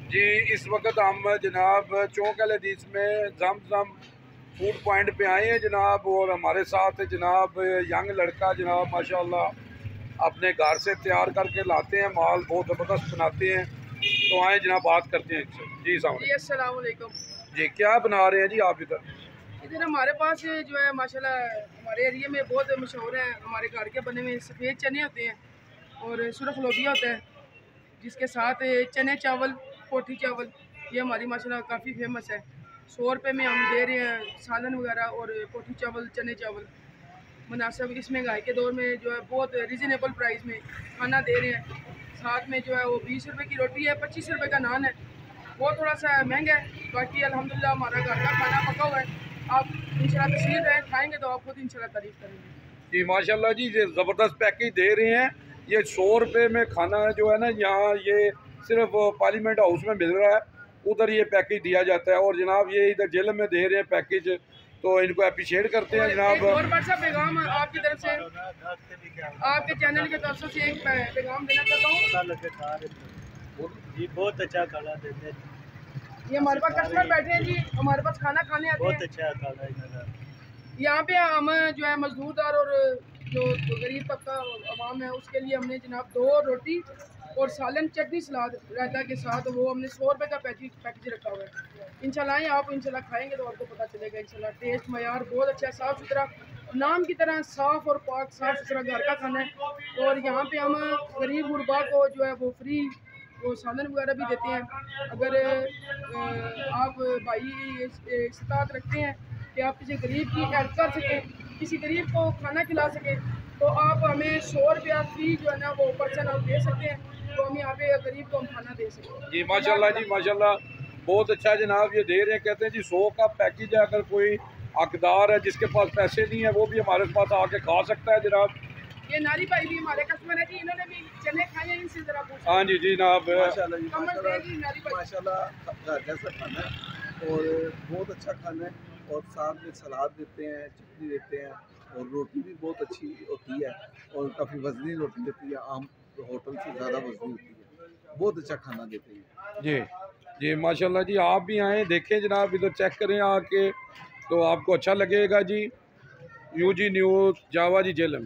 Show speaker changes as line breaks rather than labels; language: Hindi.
जी, इस वक्त हम जनाब चौक अल हदीस में जम फूड पॉइंट पे आए हैं जनाब, और हमारे साथ जनाब यंग लड़का जनाब माशाल्लाह अपने घर से तैयार करके लाते हैं, माल बहुत ज़बरदस्त बनाते हैं। तो आए जनाब बात करते हैं इनसे। जी
अस्सलाम वालेकुम।
जी, क्या बना रहे हैं जी आप इधर?
इधर हमारे पास जो है माशाल्लाह हमारे एरिया में बहुत मशहूर है, हमारे घर के बने हुए सफ़ेद चने होते हैं और सुरख लोबिया होता है, जिसके साथ चने चावल, पोठी चावल, ये हमारी माशाल्लाह काफ़ी फेमस है। 100 रुपये में हम दे रहे हैं सालन वगैरह और पोठी चावल, चने चावल मुनासिब इस महंगाई के दौर में जो है बहुत रिजनेबल प्राइस में खाना दे रहे हैं। साथ में जो है वो 20 रुपये की रोटी है, 25 रुपये का नान है। वो थोड़ा सा महंगा है, बाकी अल्हम्दुलिल्लाह हमारा घर का खाना पका हुआ है। आप इंशाल्लाह तशरीफ रहे खाएंगे तो आप खुद इंशाल्लाह तारीफ करेंगे।
जी माशाल्लाह जी, ये ज़बरदस्त पैकेज दे रहे हैं। ये 100 रुपये में खाना जो है ना, यहाँ ये सिर्फ पार्लियामेंट हाउस में मिल रहा है, उधर ये पैकेज दिया जाता है। और जनाब ये इधर जेल में दे रहे हैं पैकेज, तो इनको अप्रिशिएट करते हैं जनाब।
और बड़ा पैगाम आपकी तरफ से, आपके चैनल की तरफ से एक पैगाम देना चाहता हूँ
जी। बहुत अच्छा खाना देते हैं,
ये हमारे पास कस्टमर बैठे हैं जी, हमारे पास खाना खाने आते हैं।
बहुत अच्छा खाना
यहाँ पे हम जो है मजदूरदार और जो गरीब तबका आवाम है उसके लिए हमने जनाब 2 रोटी और सालन, चटनी, सलाद, रायता के साथ वो हमने 100 रुपये का पैकेज रखा हुआ है। इंशाल्लाह आप इंशाल्लाह खाएंगे तो आपको पता चलेगा। इंशाल्लाह टेस्ट मयार बहुत अच्छा है, साफ़ सुथरा, नाम की तरह साफ़ और पाक साफ़ सुथरा घर का खाना है। और यहाँ पे हम गरीब गुरबा को जो है वो फ्री वो सालन वगैरह भी देते हैं। अगर आप भाई इस्तात रखते हैं कि आप किसी गरीब की हेल्प कर सकें, किसी गरीब को खाना खिला सकें, तो आप हमें 100 रुपया फी जो है ना वो पर्सन आप दे सकते हैं, तो हम यहाँ पे गरीब को हम खाना दे सकते हैं।
जी माशाल्लाह जी, माशाल्लाह बहुत अच्छा जनाब ये दे रहे हैं। कहते हैं जी 100 का पैकेज है, अगर कोई हकदार है जिसके पास पैसे नहीं है वो भी हमारे पास आके खा सकता है जनाब।
ये नारी भाई भी हमारे कस्टमर है जी, इन्होंने भी चने खाए हैं, इनसे जरा पूछो।
हाँ जी जी जनाब,
माशाल्लाह जी,
माशाल्लाह
माशाल्लाह घर जैसा खाना है और बहुत अच्छा खाना है। और साथ में सलाद देते हैं, चटनी देते हैं, और रोटी भी बहुत अच्छी होती है और काफ़ी वजनी रोटी होती है, आम होटल से ज़्यादा वजनी होती है। बहुत अच्छा खाना देते हैं
जी जी माशाल्लाह जी। आप भी आएँ, देखें जनाब, इधर चेक करें आके, तो आपको अच्छा लगेगा जी। UG न्यूज़, जावा जी, जेलम।